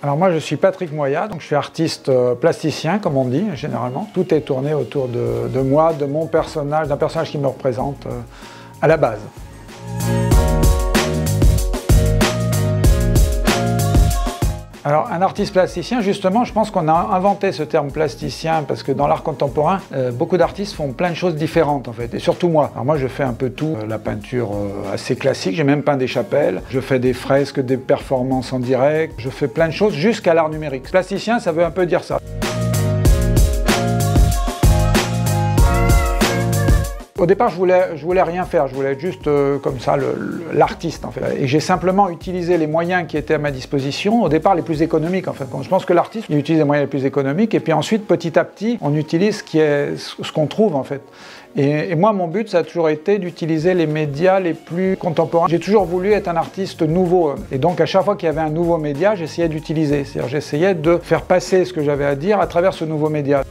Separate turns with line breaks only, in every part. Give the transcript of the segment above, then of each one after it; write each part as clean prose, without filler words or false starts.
Alors moi je suis Patrick Moya, donc je suis artiste plasticien comme on dit généralement. Tout est tourné autour de moi, de mon personnage, d'un personnage qui me représente à la base. Alors un artiste plasticien, justement, je pense qu'on a inventé ce terme plasticien parce que dans l'art contemporain, beaucoup d'artistes font plein de choses différentes en fait, et surtout moi. Alors moi je fais un peu tout, la peinture assez classique, j'ai même peint des chapelles, je fais des fresques, des performances en direct, je fais plein de choses jusqu'à l'art numérique. Plasticien, ça veut un peu dire ça. Au départ, je voulais rien faire, je voulais être juste comme ça l'artiste en fait. Et j'ai simplement utilisé les moyens qui étaient à ma disposition, au départ les plus économiques en fait. Je pense que l'artiste, il utilise les moyens les plus économiques et puis ensuite petit à petit, on utilise ce qu'on trouve en fait. Et moi, mon but, ça a toujours été d'utiliser les médias les plus contemporains. J'ai toujours voulu être un artiste nouveau. Et donc, à chaque fois qu'il y avait un nouveau média, j'essayais d'utiliser. C'est-à-dire, j'essayais de faire passer ce que j'avais à dire à travers ce nouveau média.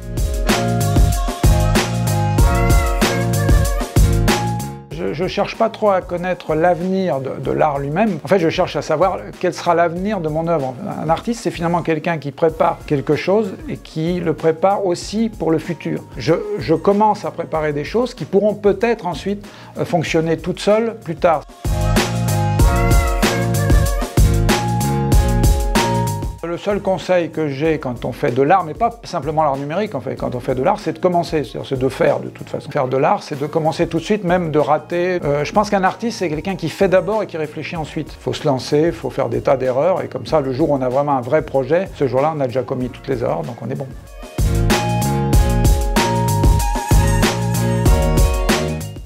Je ne cherche pas trop à connaître l'avenir de l'art lui-même. En fait, je cherche à savoir quel sera l'avenir de mon œuvre. Un artiste, c'est finalement quelqu'un qui prépare quelque chose et qui le prépare aussi pour le futur. Je commence à préparer des choses qui pourront peut-être ensuite fonctionner toutes seules plus tard. Le seul conseil que j'ai quand on fait de l'art, mais pas simplement l'art numérique en fait, quand on fait de l'art, c'est de commencer, c'est de faire de toute façon. Faire de l'art, c'est de commencer tout de suite, même de rater. Je pense qu'un artiste, c'est quelqu'un qui fait d'abord et qui réfléchit ensuite. Il faut se lancer, il faut faire des tas d'erreurs, et comme ça, le jour où on a vraiment un vrai projet, ce jour-là, on a déjà commis toutes les erreurs, donc on est bon.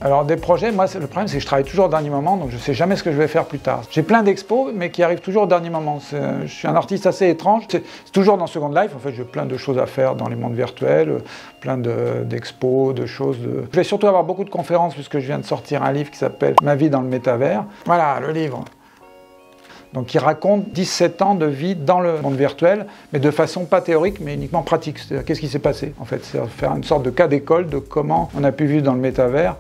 Alors des projets, moi le problème c'est que je travaille toujours au dernier moment, donc je ne sais jamais ce que je vais faire plus tard. J'ai plein d'expos, mais qui arrivent toujours au dernier moment. Je suis un artiste assez étrange, c'est toujours dans Second Life, en fait j'ai plein de choses à faire dans les mondes virtuels, plein d'expos, de choses. Je vais surtout avoir beaucoup de conférences puisque je viens de sortir un livre qui s'appelle « Ma vie dans le métavers ». Voilà, le livre. Donc qui raconte 17 ans de vie dans le monde virtuel, mais de façon pas théorique, mais uniquement pratique. C'est-à-dire qu'est-ce qui s'est passé en fait, c'est faire une sorte de cas d'école de comment on a pu vivre dans le métavers.